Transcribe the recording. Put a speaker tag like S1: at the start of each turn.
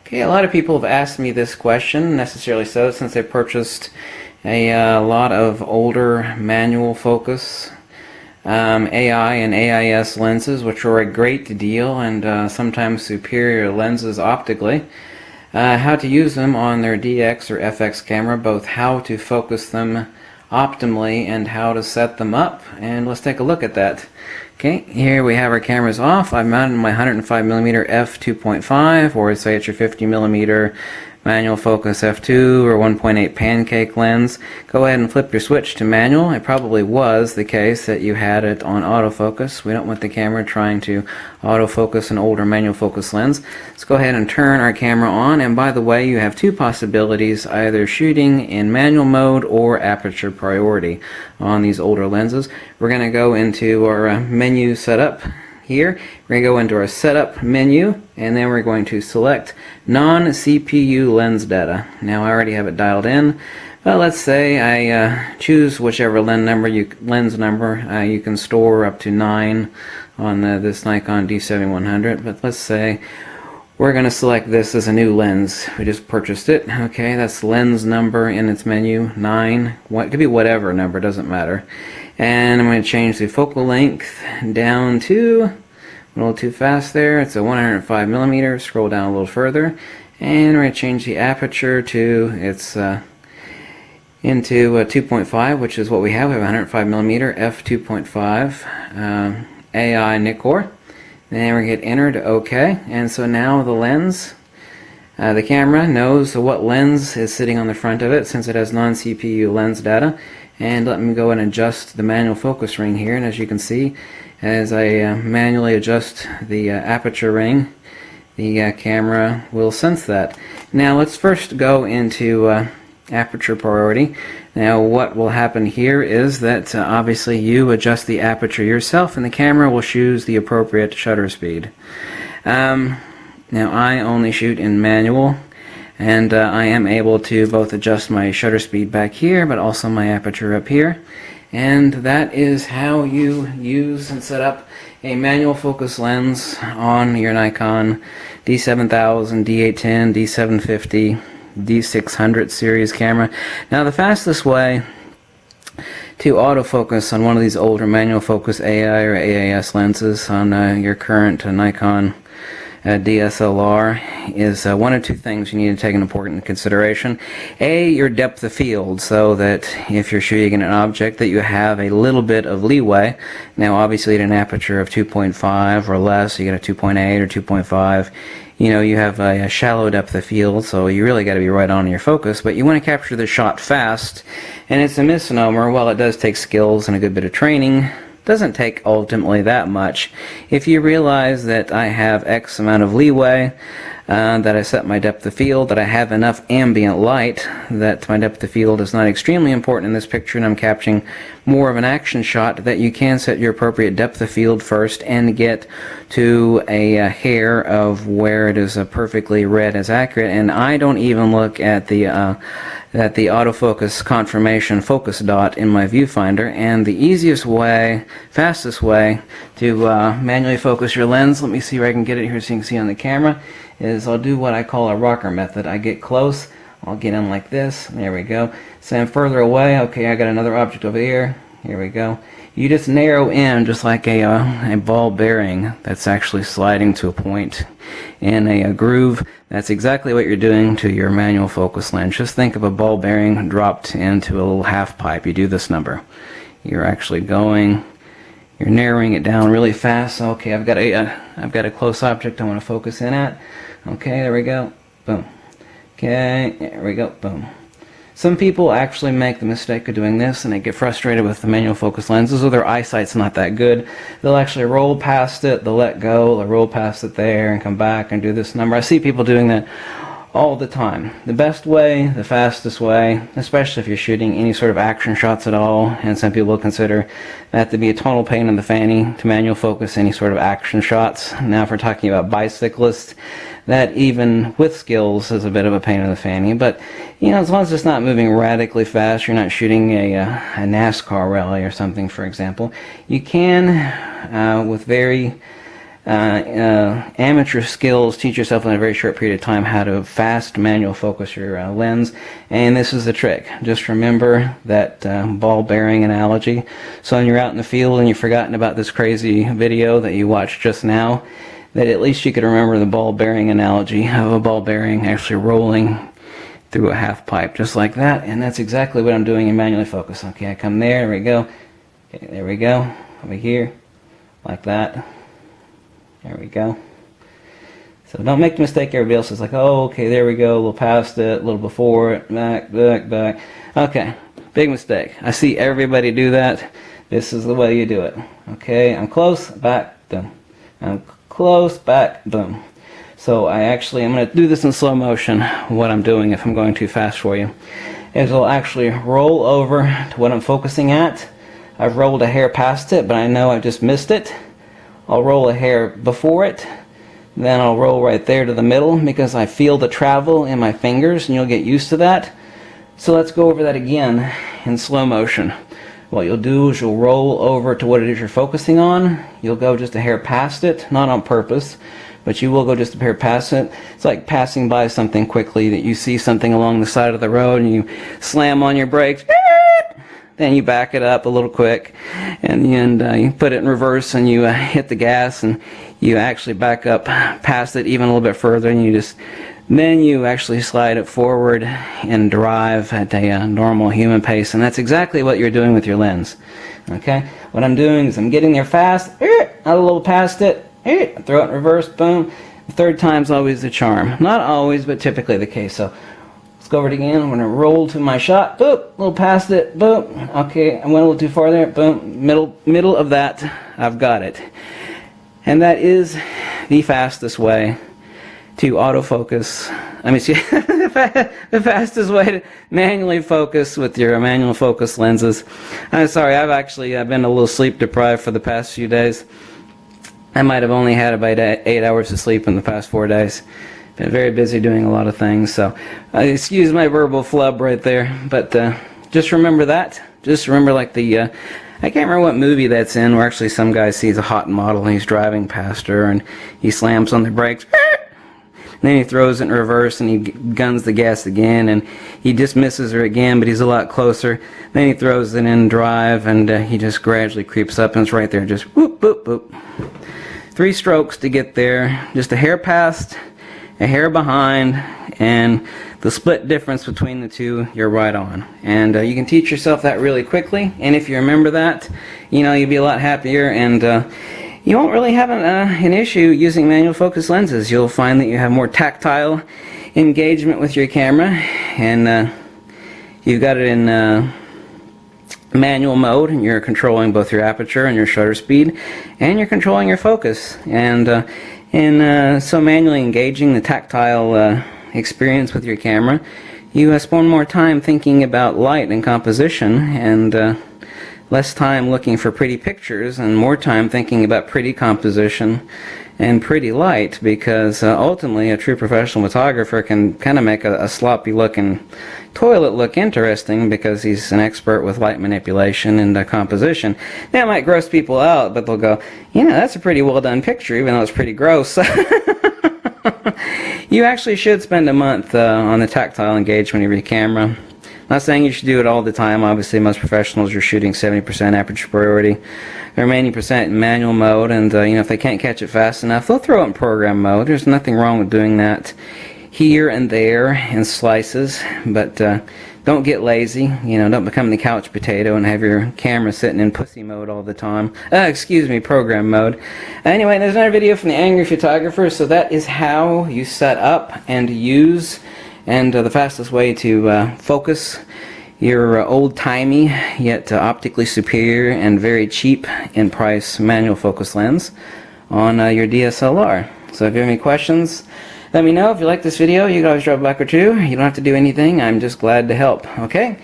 S1: Okay, a lot of people have asked me this question, necessarily so, since they purchased a lot of older manual focus AI and AIS lenses, which are a great deal and sometimes superior lenses optically. How to use them on their DX or FX camera, both how to focus them optimally and how to set them up, and let's take a look at that. Okay, here we have our cameras off. I've mounted my 105mm f2.5, or say it's your 50mm manual focus f2 or 1.8 pancake lens. Go ahead and flip your switch to manual. It probably was the case that you had it on autofocus. We don't want the camera trying to autofocus an older manual focus lens. Let's go ahead and turn our camera on, and by the way, you have two possibilities, either shooting in manual mode or aperture priority on these older lenses. We're going to go into our menu setup. Here, we're going to go into our setup menu, and then we're going to select non-CPU lens data. Now I already have it dialed in, but let's say I choose whichever lens number you can store up to 9 on this Nikon D7100, but let's say we're going to select this as a new lens. We just purchased it. Okay, that's lens number in its menu, 9. It could be whatever number, doesn't matter. And I'm going to change the focal length down to, a little too fast there, it's a 105mm. Scroll down a little further, and we're going to change the aperture to into 2.5, which is what we have. We have 105mm f2.5 AI Nikon. Then we're going to hit enter to OK, and so now the lens, the camera knows what lens is sitting on the front of it since it has non-CPU lens data. And let me go and adjust the manual focus ring here, and as you can see, as I manually adjust the aperture ring, the camera will sense that. Now let's first go into aperture priority. Now what will happen here is that obviously you adjust the aperture yourself, and the camera will choose the appropriate shutter speed. Now I only shoot in manual, and I am able to both adjust my shutter speed back here, but also my aperture up here. And that is how you use and set up a manual focus lens on your Nikon D7000, D810, D750, D600 series camera. Now the fastest way to autofocus on one of these older manual focus AI or AIS lenses on your current Nikon DSLR is one of two things you need to take into important consideration. A, your depth of field, so that if you're shooting in an object that you have a little bit of leeway. Now obviously at an aperture of 2.5 or less, you get a 2.8 or 2.5, you know, you have a shallow depth of field, so you really got to be right on your focus, but you want to capture the shot fast, and it's a misnomer. While it does take skills and a good bit of training, doesn't take ultimately that much. If you realize that I have X amount of leeway, that I set my depth of field, that I have enough ambient light, that my depth of field is not extremely important in this picture, and I'm capturing more of an action shot, that you can set your appropriate depth of field first and get to a hair of where it is perfectly red as accurate. And I don't even look at the autofocus confirmation focus dot in my viewfinder. And the easiest way, fastest way to manually focus your lens, let me see where I can get it here so you can see on the camera, is I'll do what I call a rocker method. I get close, I'll get in like this, there we go. So I'm further away, okay, I got another object over here, here we go. You just narrow in just like a ball bearing that's actually sliding to a point in a groove. That's exactly what you're doing to your manual focus lens. Just think of a ball bearing dropped into a little half pipe. You do this number. You're actually going, you're narrowing it down really fast. Okay, I've got a close object I want to focus in at. Okay, there we go. Boom. Okay, there we go. Boom. Some people actually make the mistake of doing this, and they get frustrated with the manual focus lenses, or their eyesight's not that good. They'll actually roll past it, they'll let go, they'll roll past it there and come back and do this number. I see people doing that all the time. The best way, the fastest way, especially if you're shooting any sort of action shots at all, and some people consider that to be a total pain in the fanny to manual focus any sort of action shots. Now if we're talking about bicyclists, that even with skills is a bit of a pain in the fanny, but you know, as long as it's not moving radically fast, you're not shooting a NASCAR rally or something, for example, you can, with very amateur skills, teach yourself in a very short period of time how to fast manual focus your lens. And this is the trick. Just remember that ball bearing analogy. So when you're out in the field and you've forgotten about this crazy video that you watched just now, that at least you could remember the ball bearing analogy of a ball bearing actually rolling through a half pipe, just like that. And that's exactly what I'm doing in manually focus. Okay, I come there we go. Okay, there we go. Over here, like that. There we go. So don't make the mistake everybody else is like, oh, okay, there we go, a little past it, a little before it, back, back, back. Okay, big mistake. I see everybody do that. This is the way you do it. Okay, I'm close, back, boom. I'm close, back, boom. So I'm going to do this in slow motion. What I'm doing, if I'm going too fast for you, is I'll actually roll over to what I'm focusing at. I've rolled a hair past it, but I know I just missed it. I'll roll a hair before it, then I'll roll right there to the middle because I feel the travel in my fingers, and you'll get used to that. So let's go over that again in slow motion. What you'll do is you'll roll over to what it is you're focusing on. You'll go just a hair past it, not on purpose, but you will go just a hair past it. It's like passing by something quickly, that you see something along the side of the road and you slam on your brakes. Then you back it up a little quick, and you put it in reverse, and you hit the gas, and you actually back up past it even a little bit further, and then you actually slide it forward and drive at a normal human pace, and that's exactly what you're doing with your lens. Okay, what I'm doing is I'm getting there fast, a little past it, throw it in reverse, boom. The third time's always the charm. Not always, but typically the case. So let's go over it again. I'm going to roll to my shot. Boop. A little past it. Boop. Okay, I went a little too far there. Boom. Middle of that. I've got it. And that is the fastest way to autofocus. The fastest way to manually focus with your manual focus lenses. I'm sorry, I've been a little sleep deprived for the past few days. I might have only had about 8 hours of sleep in the past 4 days. Been very busy doing a lot of things, so excuse my verbal flub right there, but just remember that. Just remember, like I can't remember what movie that's in, where actually some guy sees a hot model and he's driving past her and he slams on the brakes, and then he throws it in reverse and he guns the gas again, and he just misses her again, but he's a lot closer. Then he throws it in drive, and he just gradually creeps up, and it's right there, just whoop, boop, boop. 3 strokes to get there, just a hair past, a hair behind, and the split difference between the two, you're right on. And you can teach yourself that really quickly, and if you remember that, you'll be a lot happier, and you won't really have an issue using manual focus lenses. You'll find that you have more tactile engagement with your camera, and you've got it in manual mode, and you're controlling both your aperture and your shutter speed, and you're controlling your focus. And so manually engaging the tactile experience with your camera, you spend more time thinking about light and composition, and less time looking for pretty pictures, and more time thinking about pretty composition and pretty light, because ultimately a true professional photographer can kind of make a sloppy looking toilet look interesting, because he's an expert with light manipulation and composition. That might gross people out, but they'll go, that's a pretty well done picture, even though it's pretty gross. You actually should spend a month on the tactile engagement of your camera. Not saying you should do it all the time. Obviously, most professionals are shooting 70% aperture priority, the remaining percent in manual mode, and if they can't catch it fast enough, they'll throw it in program mode. There's nothing wrong with doing that here and there in slices, but don't get lazy. Don't become the couch potato and have your camera sitting in pussy mode all the time. Program mode. Anyway, there's another video from the Angry Photographer. So that is how you set up and use, and the fastest way to focus your old-timey yet optically superior and very cheap in price manual focus lens on your DSLR. So if you have any questions, let me know. If you like this video, you can always drop a buck or two. You don't have to do anything. I'm just glad to help. Okay?